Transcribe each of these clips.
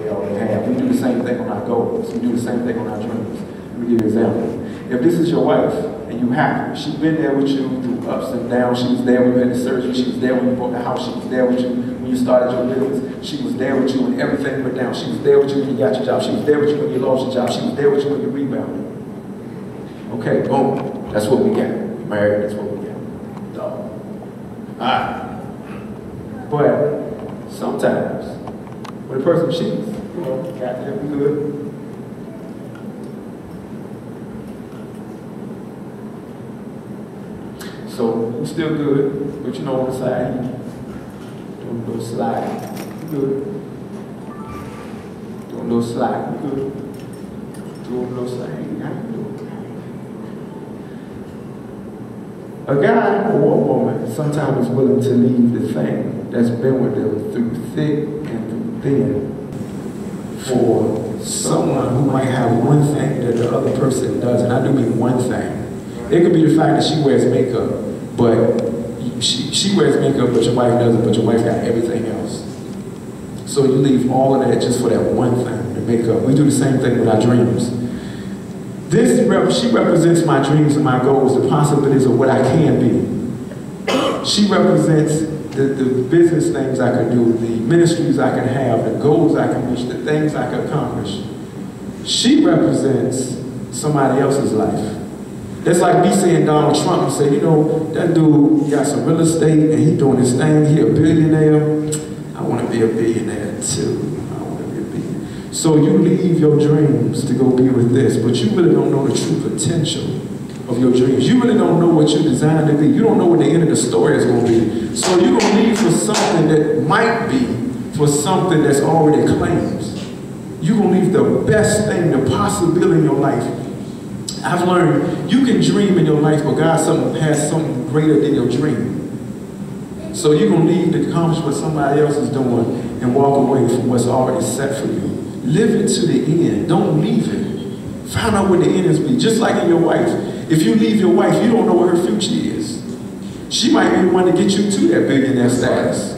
we already have. We do the same thing on our goals. We do the same thing on our dreams. Let me give you an example. If this is your wife and you happy, she's been there with you through ups and downs. She was there when you had the surgery. She was there when you bought the house. She was there with you when you started your business. She was there with you when everything went down. She was there with you when you got your job. She was there with you when you lost your job. She was there with you when you rebounded. Okay, boom. That's what we got. Married, that's what we got. Alright. But sometimes, when a person cheats, you know, got there, we good. So, we're still good, but you know, on the side, doing a little slide, we good. Doing a little slide, we good. Doing a little slide, how you doing? A guy or a woman sometimes is willing to leave the thing that's been with them through thick and through thin for someone who might have one thing that the other person doesn't. I do mean one thing. It could be the fact that she wears makeup, but she wears makeup, but your wife doesn't, but your wife got everything else. So you leave all of that just for that one thing, the makeup. We do the same thing with our dreams. She represents my dreams and my goals, the possibilities of what I can be. She represents the business things I can do, the ministries I can have, the goals I can reach, the things I can accomplish. She represents somebody else's life. That's like me saying Donald Trump and say, you know, that dude got some real estate and he doing his thing, he a billionaire. I want to be a billionaire too. So you leave your dreams to go be with this, but you really don't know the true potential of your dreams. You really don't know what you're designed to be. You don't know what the end of the story is going to be. So you're going to leave for something that might be for something that's already claimed. You're going to leave the best thing, the possibility in your life. I've learned you can dream in your life, but God has something greater than your dream. So you're going to leave to accomplish what somebody else is doing and walk away from what's already set for you. Live it to the end. Don't leave it. Find out what the end is be. Just like in your wife. If you leave your wife, you don't know what her future is. She might be the one to get you to that billionaire status.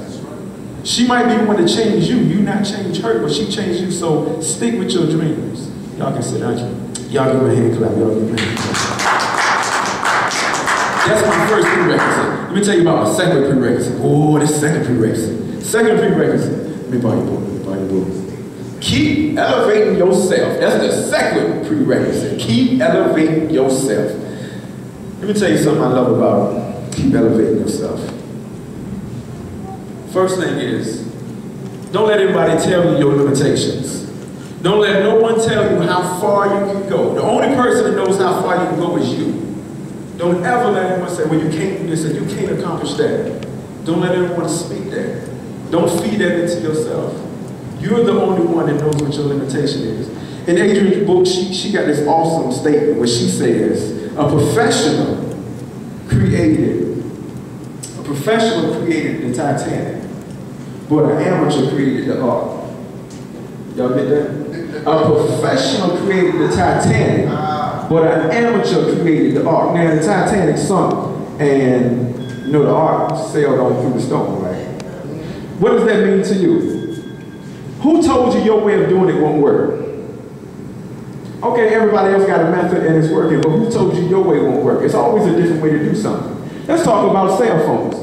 She might be the one to change you. You not change her, but she changed you. So stick with your dreams. Y'all can sit down. Y'all give me a hand clap. Y'all give me a hand clap. That's my first prerequisite. Let me tell you about my second prerequisite. Oh, this second prerequisite. Second prerequisite. Let me buy your book. Let me buy your book. Keep elevating yourself. That's the second prerequisite. Keep elevating yourself. Let me tell you something I love about keep elevating yourself. First thing is, don't let anybody tell you your limitations. Don't let no one tell you how far you can go. The only person that knows how far you can go is you. Don't ever let anyone say, well, you can't do this and you can't accomplish that. Don't let anyone speak that. Don't feed that into yourself. You're the only one that knows what your limitation is. In Adrian's book, she got this awesome statement where she says, a professional created the Titanic, but an amateur created the Ark. Y'all get that? A professional created the Titanic, but an amateur created the Ark. Now the Titanic sunk, and you know the Ark sailed on through the storm, right? What does that mean to you? Who told you your way of doing it won't work? Okay, everybody else got a method and it's working, but who told you your way won't work? It's always a different way to do something. Let's talk about cell phones.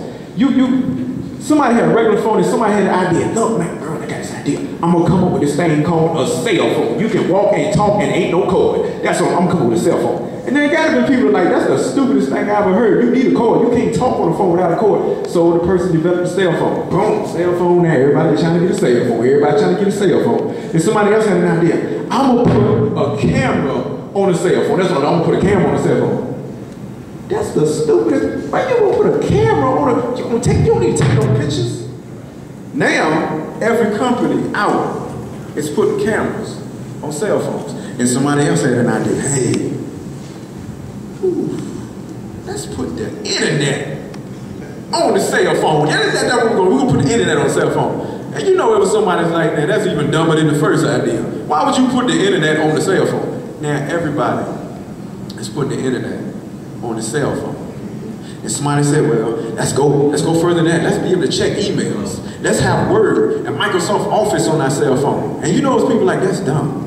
Somebody had a regular phone and somebody had an idea. Look, man, girl, I got this idea. I'm gonna come up with this thing called a cell phone. You can walk and talk and ain't no cord. That's what I'm coming with, a cell phone. And then there gotta be people like, that's the stupidest thing I ever heard. You need a cord. You can't talk on the phone without a cord. So the person developed a cell phone. Boom, cell phone now. Everybody trying to get a cell phone. Everybody trying to get a cell phone. And somebody else had an idea. I'm gonna put a camera on a cell phone. That's what I'm gonna put a camera on a cell phone. That's the stupidest. Why you gonna put a camera on a? You don't need to take no pictures. Now every company out is putting cameras on cell phones. And somebody else had an idea. Hey, let's put the internet on the cell phone. That's what we're gonna put the internet on the cell phone. And you know it was somebody's like, man, that's even dumber than the first idea. Why would you put the internet on the cell phone? Now everybody is putting the internet on the cell phone. And somebody said, well, let's go further than that. Let's be able to check emails. Let's have Word and Microsoft Office on our cell phone. And you know those people like, that's dumb.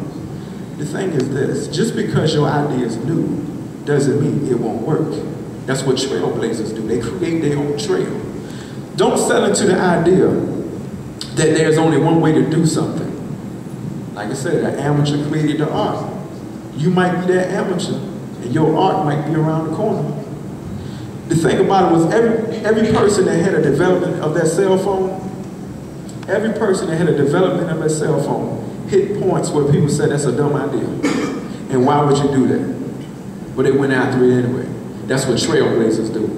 The thing is this, just because your idea is new doesn't mean it won't work. That's what trailblazers do. They create their own trail. Don't sell into the idea that there's only one way to do something. Like I said, an amateur created the art. You might be that amateur, and your art might be around the corner. The thing about it was every person that had a development of that cell phone, every person that had a development of that cell phone hit points where people said that's a dumb idea. And why would you do that? But they went after it anyway. That's what trailblazers do.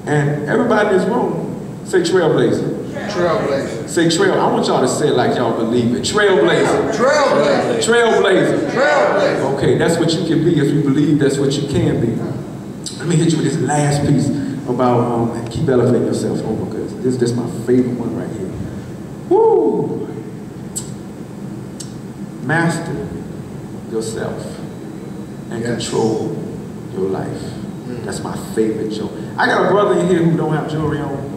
And everybody in this room, say trailblazer. Trailblazer. Say trail. I want y'all to say it like y'all believe it. Trailblazer. Trailblazer. Trailblazer. Trailblazer. Okay, that's what you can be if you believe that's what you can be. Let me hit you with this last piece about keep elevating yourself. Oh my goodness, this is my favorite one right here. Woo! Master yourself and control your life. That's my favorite joke. I got a brother in here who don't have jewelry on.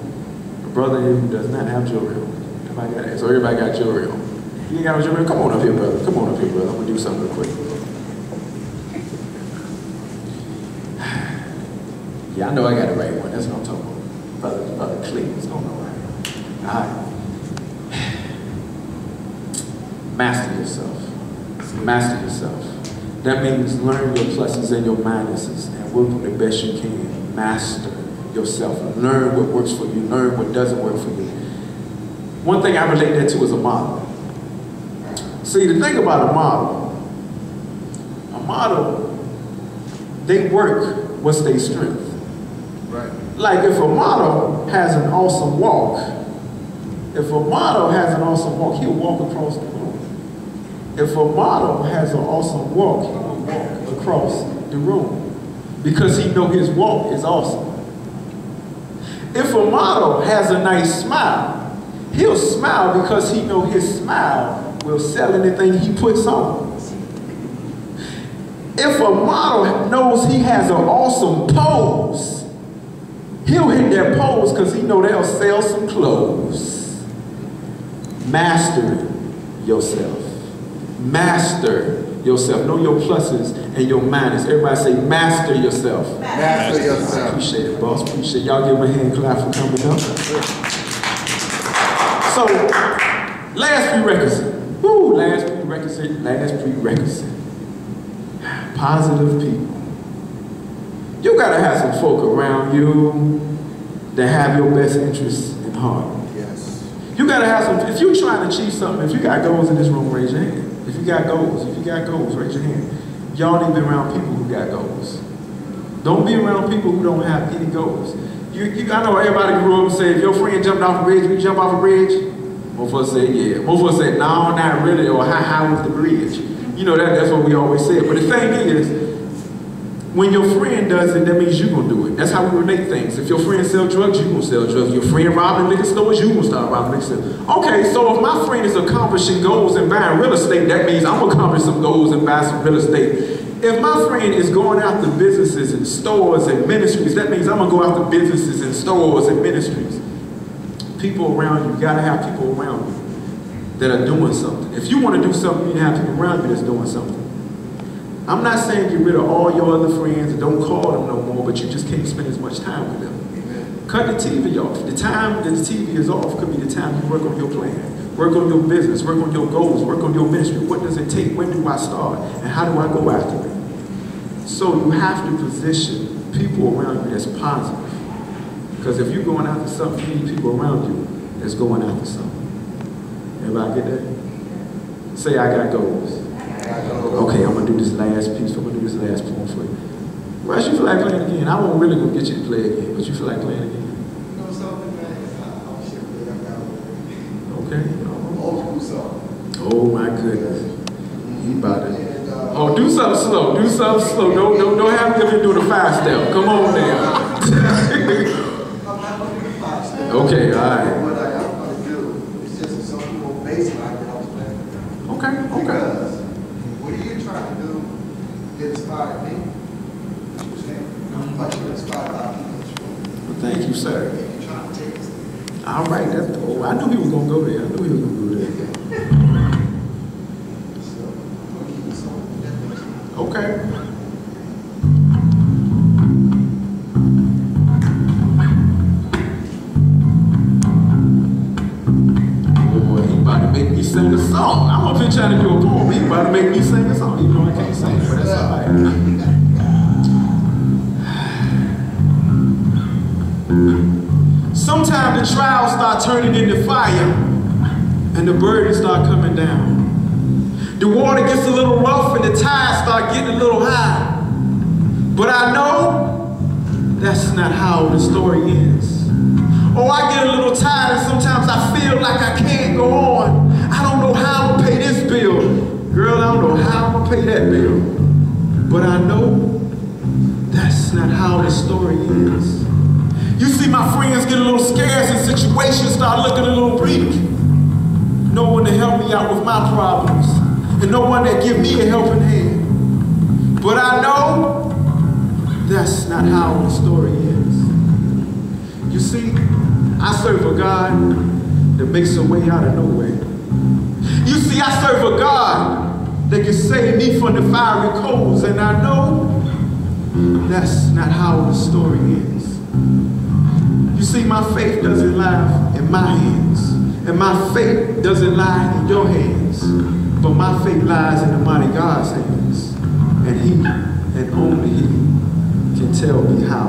A brother in here who does not have jewelry on. Everybody got that. So everybody got jewelry on. You ain't got no jewelry on? Come on up here, brother. Come on up here, brother. I'm gonna do something real quick. Yeah, I know I got the right one. That's what I'm talking about. Brother Clee. What's going on right here? All right. Master yourself. Master yourself. That means learn your pluses and your minuses and work on the best you can. Master yourself. Learn what works for you. Learn what doesn't work for you. One thing I relate that to is a model. See, the thing about a model, they work what's their strength. Right. Like if a model has an awesome walk, he'll walk across the room. If a model has an awesome walk, he will walk across the room because he knows his walk is awesome. If a model has a nice smile, he'll smile because he knows his smile will sell anything he puts on. If a model knows he has an awesome pose, he'll hit that pose because he knows they'll sell some clothes. Master yourself. Master yourself. Know your pluses and your minuses. Everybody say, master yourself. Master yourself. Appreciate it, boss. Appreciate it. Y'all give him a hand clap for coming up. So, last prerequisite. Woo, last prerequisite. Positive people. You gotta have some folk around you that have your best interests in heart. Yes. You gotta have some, if you're trying to achieve something, if you got goals in this room, raise your hand. If you got goals, raise your hand. Y'all need to be around people who got goals. Don't be around people who don't have any goals. I know everybody grew up and say, if your friend jumped off a bridge, will you jump off a bridge? Most of us say, yeah. Most of us say, no, not really, or how high was the bridge? You know, that's what we always say. But the thing is, when your friend does it, that means you're going to do it. That's how we relate things. If your friend sells drugs, you're going to sell drugs. Your friend robbing liquor stores, you're going to start robbing liquor stores. Okay, so if my friend is accomplishing goals and buying real estate, that means I'm going to accomplish some goals and buy some real estate. If my friend is going after businesses and stores and ministries, that means I'm going to go after businesses and stores and ministries. People around you, got to have people around you that are doing something. If you want to do something, you need to have people around you that's doing something. I'm not saying get rid of all your other friends and don't call them no more, but you just can't spend as much time with them. Amen. Cut the TV off. The time that the TV is off could be the time you work on your plan, work on your business, work on your goals, work on your ministry. What does it take? When do I start? And how do I go after it? So you have to position people around you that's positive. Because if you're going after something, you need people around you that's going after something. Everybody get that? Say, I got goals. Okay, I'm going to do this last piece. I'm going to do this last poem for you. Russ, you feel like playing again? I won't really go get you to play again, but you feel like playing again? No, something, man. I'll share with you. Okay. Old school song. Oh, my goodness. He about to... Oh, do something slow. Do something slow. Don't have them do the 5-step. Come on now. I'm not going to do the 5-step. Okay, all right. What I'm going to do is just some people baseline that I was playing. Okay. Because what are you trying to do to inspire me? I'm much more inspired by people. Well, thank you, sir. You're trying to take us there. All right, I knew he was gonna go there. I knew he was gonna go there. Okay. Boy, he about to make me sing a song. I'm up here trying to do a poem. He about to make me sing a song, even though I can't sing, but that's all right. Sometimes the trials start turning into fire and the burdens start coming down. The water gets a little rough and the tides start getting a little high. But I know that's not how the story ends. Oh, I get a little tired and sometimes I feel like I can't go on. I don't know how I'm gonna pay this bill. Girl, I don't know how I'm gonna pay that bill. But I know that's not how the story ends. You see my friends get a little scarce and situations start looking a little bleak. No one to help me out with my problems. And no one that give me a helping hand. But I know that's not how the story ends. You see, I serve a God that makes a way out of no way. You see, I serve a God that can save me from the fiery coals, and I know that's not how the story ends. You see, my faith doesn't lie in my hands, and my faith doesn't lie in your hands, but my faith lies in the mighty God's hands, and He, and only He, can tell me how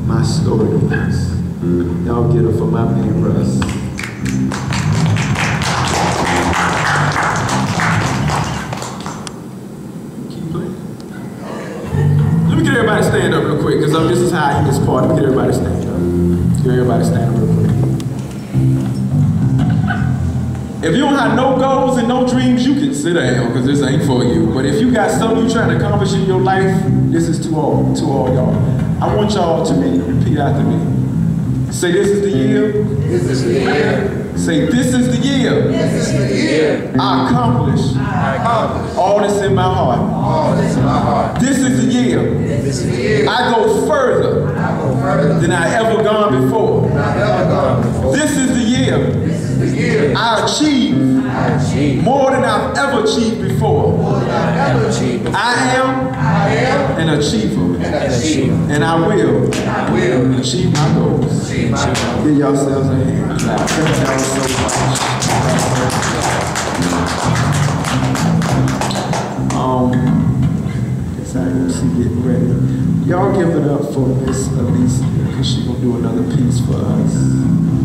my story ends. Y'all get it for my man, Russ. Keep playing. Let me get everybody to stand up real quick, because this is how I end this part. Let me get everybody to stand up. Get everybody to stand up real quick. If you don't have no goals and no dreams, you can sit down, because this ain't for you. But if you got something you're trying to accomplish in your life, this is to all y'all. I want y'all to repeat after me. Say, this is the year. This is the year. Say, this is the year. This is the year. I accomplish all that's in my heart. All that's in my heart. This is the year. This is the year. I go further than I ever gone before. This is the year. This is the year. I achieve more than I've ever achieved before. I am an achiever. And I will achieve my goals. Give yourselves a hand. Thank y'all so much. Guess I see getting ready. Y'all give it up for Miss Alicia, because she's gonna do another piece for us.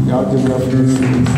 Y'all give it up for Miss Alicia.